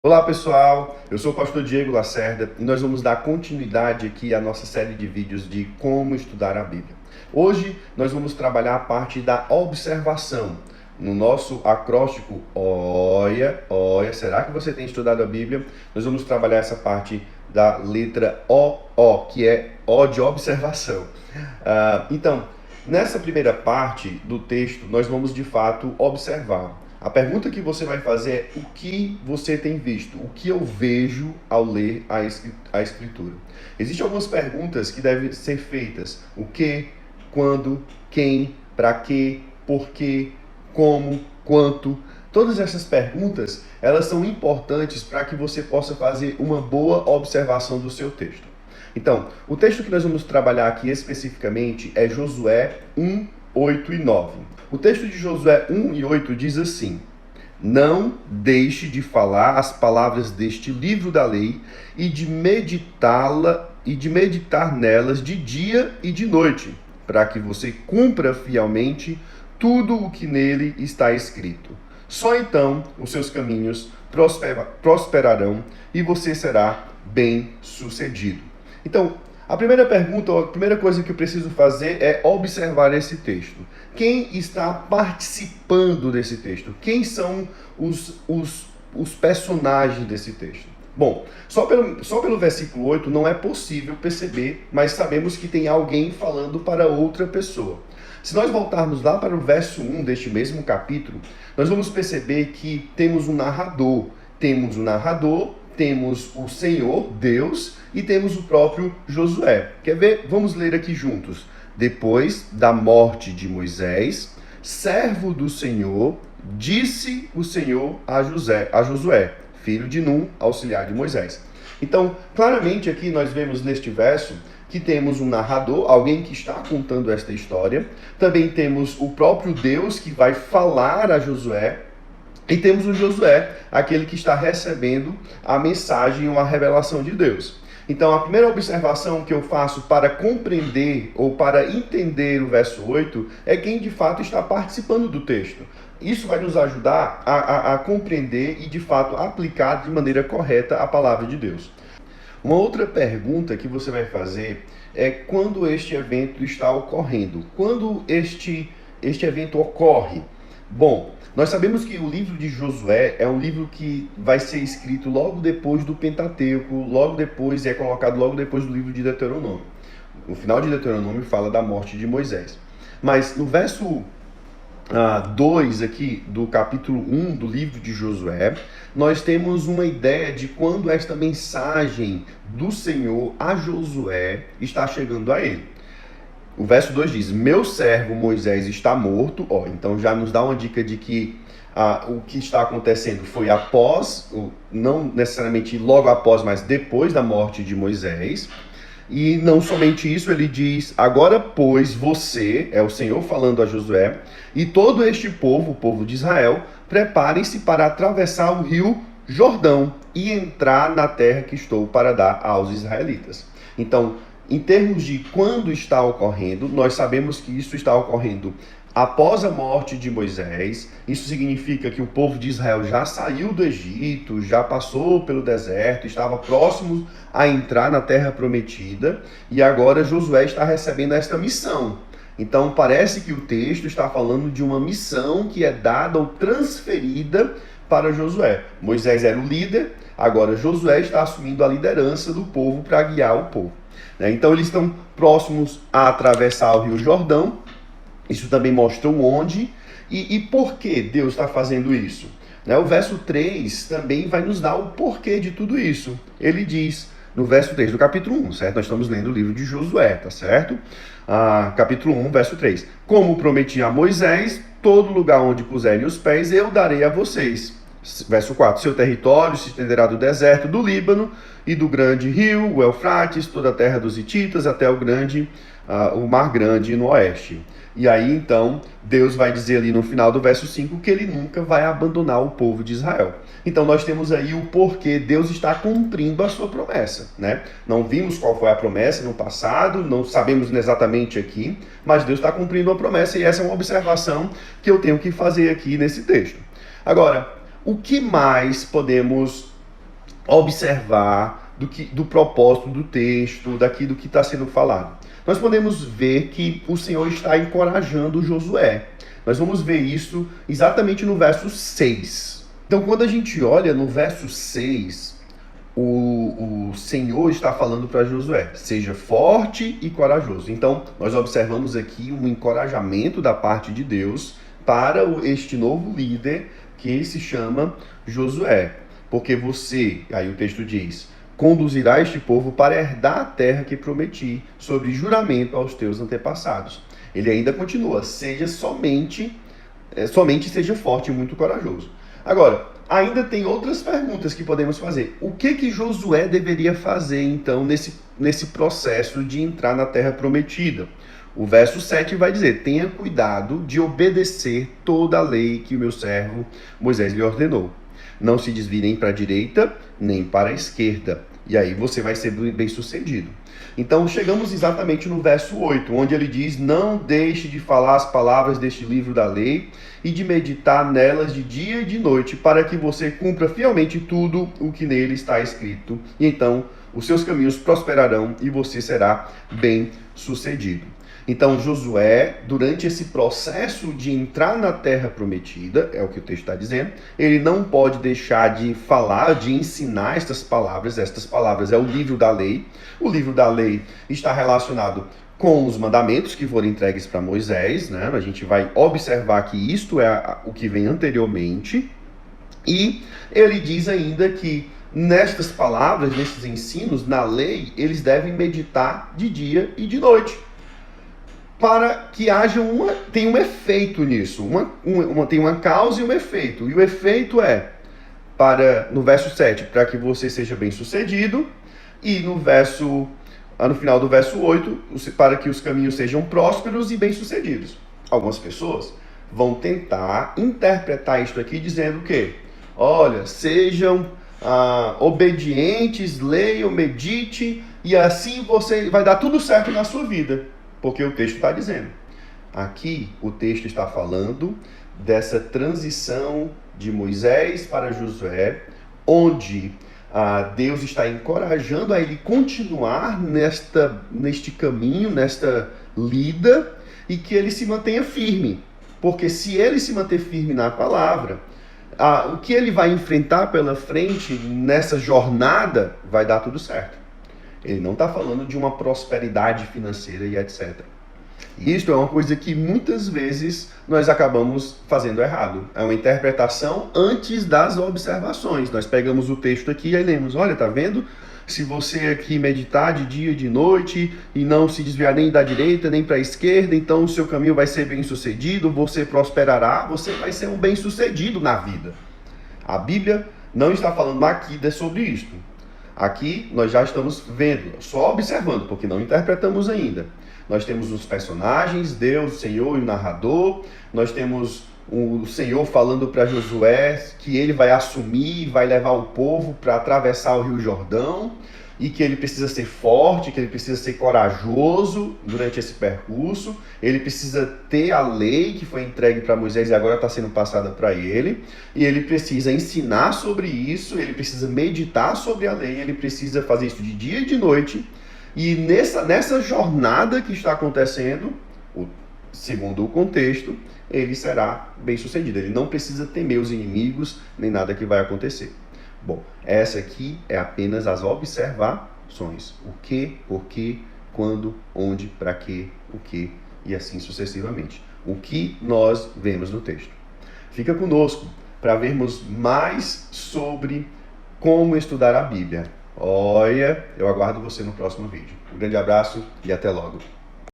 Olá pessoal, eu sou o pastor Diego Lacerda e nós vamos dar continuidade aqui à nossa série de vídeos de como estudar a Bíblia. Hoje nós vamos trabalhar a parte da observação. No nosso acróstico OIA, será que você tem estudado a Bíblia? Nós vamos trabalhar essa parte da letra O, que é O de observação. Então, nessa primeira parte do texto, nós vamos de fato observar. A pergunta que você vai fazer é: o que você tem visto? O que eu vejo ao ler a Escritura? Existem algumas perguntas que devem ser feitas: o que, quando, quem, para quê, por quê, como, quanto. Todas essas perguntas, elas são importantes para que você possa fazer uma boa observação do seu texto. Então, o texto que nós vamos trabalhar aqui especificamente é Josué 1, 8 e 9. O texto de Josué 1 e 8 diz assim: não deixe de falar as palavras deste livro da lei e de meditar nelas de dia e de noite, para que você cumpra fielmente tudo o que nele está escrito. Só então os seus caminhos prosperarão e você será bem-sucedido. Então, a primeira pergunta, a primeira coisa que eu preciso fazer é observar esse texto. Quem está participando desse texto? Quem são os personagens desse texto? Bom, só pelo versículo 8 não é possível perceber, mas sabemos que tem alguém falando para outra pessoa. Se nós voltarmos lá para o verso 1 deste mesmo capítulo, nós vamos perceber que temos um narrador. Temos o Senhor, Deus, e temos o próprio Josué. Quer ver? Vamos ler aqui juntos. Depois da morte de Moisés, servo do Senhor, disse o Senhor a Josué, filho de Num, auxiliar de Moisés. Então, claramente aqui nós vemos neste verso que temos um narrador, alguém que está contando esta história. Também temos o próprio Deus que vai falar a Josué. E temos o Josué, aquele que está recebendo a mensagem ou a revelação de Deus. Então, a primeira observação que eu faço para compreender ou para entender o verso 8 é quem de fato está participando do texto. Isso vai nos ajudar a compreender e de fato aplicar de maneira correta a palavra de Deus. Uma outra pergunta que você vai fazer é quando este evento está ocorrendo. Quando este evento ocorre? Bom, nós sabemos que o livro de Josué é um livro que vai ser escrito logo depois do Pentateuco, é colocado logo depois do livro de Deuteronômio. O final de Deuteronômio fala da morte de Moisés. Mas no verso 2 aqui do capítulo 1 do livro de Josué, nós temos uma ideia de quando esta mensagem do Senhor a Josué está chegando a ele. O verso 2 diz: meu servo Moisés está morto. Então já nos dá uma dica de que o que está acontecendo foi após, não necessariamente logo após, mas depois da morte de Moisés. E não somente isso, ele diz: agora pois você, é o Senhor falando a Josué, e todo este povo, o povo de Israel, preparem-se para atravessar o rio Jordão e entrar na terra que estou para dar aos israelitas. Então, em termos de quando está ocorrendo, nós sabemos que isso está ocorrendo após a morte de Moisés. Isso significa que o povo de Israel já saiu do Egito, já passou pelo deserto, estava próximo a entrar na terra prometida, e agora Josué está recebendo esta missão. Então parece que o texto está falando de uma missão que é dada ou transferida para Josué. Moisés era o líder, agora Josué está assumindo a liderança do povo para guiar o povo. Então eles estão próximos a atravessar o rio Jordão. Isso também mostra onde e por que Deus está fazendo isso. O verso 3 também vai nos dar o porquê de tudo isso. Ele diz no verso 3 do capítulo 1, certo? Nós estamos lendo o livro de Josué, tá certo? Capítulo 1, verso 3. Como prometi a Moisés, todo lugar onde puserem os pés eu darei a vocês. Verso 4, seu território se estenderá do deserto do Líbano e do grande rio, o Eufrates, toda a terra dos hititas, até o mar grande no oeste. E aí então Deus vai dizer ali no final do verso 5 que ele nunca vai abandonar o povo de Israel. Então nós temos aí o porquê Deus está cumprindo a sua promessa, né? Não vimos qual foi a promessa no passado, não sabemos exatamente aqui, mas Deus está cumprindo a promessa, e essa é uma observação que eu tenho que fazer aqui nesse texto. Agora, o que mais podemos observar do propósito do texto, daquilo que está sendo falado. Nós podemos ver que o Senhor está encorajando Josué. Nós vamos ver isso exatamente no verso 6. Então, quando a gente olha no verso 6, o Senhor está falando para Josué: seja forte e corajoso. Então, nós observamos aqui um encorajamento da parte de Deus para este novo líder, que se chama Josué. Porque você, aí o texto diz, conduzirá este povo para herdar a terra que prometi, sobre juramento aos teus antepassados. Ele ainda continua: seja somente seja forte e muito corajoso. Agora, ainda tem outras perguntas que podemos fazer. O que Josué deveria fazer, então, nesse processo de entrar na terra prometida? O verso 7 vai dizer: tenha cuidado de obedecer toda a lei que o meu servo Moisés lhe ordenou. Não se desvie nem para a direita, nem para a esquerda. E aí você vai ser bem sucedido. Então chegamos exatamente no verso 8, onde ele diz: não deixe de falar as palavras deste livro da lei e de meditar nelas de dia e de noite, para que você cumpra fielmente tudo o que nele está escrito. E então os seus caminhos prosperarão e você será bem sucedido. Então Josué, durante esse processo de entrar na terra prometida, é o que o texto está dizendo, ele não pode deixar de falar, de ensinar estas palavras. Estas palavras é o livro da lei. O livro da lei está relacionado com os mandamentos que foram entregues para Moisés, né? A gente vai observar que isto é o que vem anteriormente. E ele diz ainda que nestas palavras, nesses ensinos, na lei, eles devem meditar de dia e de noite, para que tem um efeito nisso, tem uma causa e um efeito. E o efeito é, no verso 7, para que você seja bem sucedido, e no final do verso 8, para que os caminhos sejam prósperos e bem sucedidos. Algumas pessoas vão tentar interpretar isto aqui dizendo o quê? Olha, sejam obedientes, leiam, medite, e assim você vai dar tudo certo na sua vida. Porque o texto está dizendo. Aqui o texto está falando dessa transição de Moisés para Josué, onde Deus está encorajando a ele continuar neste caminho, nesta lida, e que ele se mantenha firme. Porque se ele se manter firme na palavra, o que ele vai enfrentar pela frente nessa jornada vai dar tudo certo. Ele não está falando de uma prosperidade financeira e etc. Isto é uma coisa que muitas vezes nós acabamos fazendo errado. É uma interpretação antes das observações. Nós pegamos o texto aqui e aí lemos: olha, tá vendo? Se você aqui meditar de dia e de noite e não se desviar nem da direita nem para a esquerda, então o seu caminho vai ser bem sucedido, você prosperará, você vai ser um bem sucedido na vida. A Bíblia não está falando aqui sobre isto. Aqui nós já estamos vendo, só observando, porque não interpretamos ainda. Nós temos os personagens, Deus, o Senhor e o narrador. Nós temos o Senhor falando para Josué que ele vai assumir, vai levar o povo para atravessar o Rio Jordão, e que ele precisa ser forte, que ele precisa ser corajoso durante esse percurso. Ele precisa ter a lei que foi entregue para Moisés e agora está sendo passada para ele. E ele precisa ensinar sobre isso, ele precisa meditar sobre a lei, ele precisa fazer isso de dia e de noite. E nessa jornada que está acontecendo, segundo o contexto, ele será bem sucedido. Ele não precisa temer os inimigos, nem nada que vai acontecer. Bom, essa aqui é apenas as observações. O que, por que, quando, onde, para quê, o que, e assim sucessivamente. O que nós vemos no texto. Fica conosco para vermos mais sobre como estudar a Bíblia. Olha, eu aguardo você no próximo vídeo. Um grande abraço e até logo.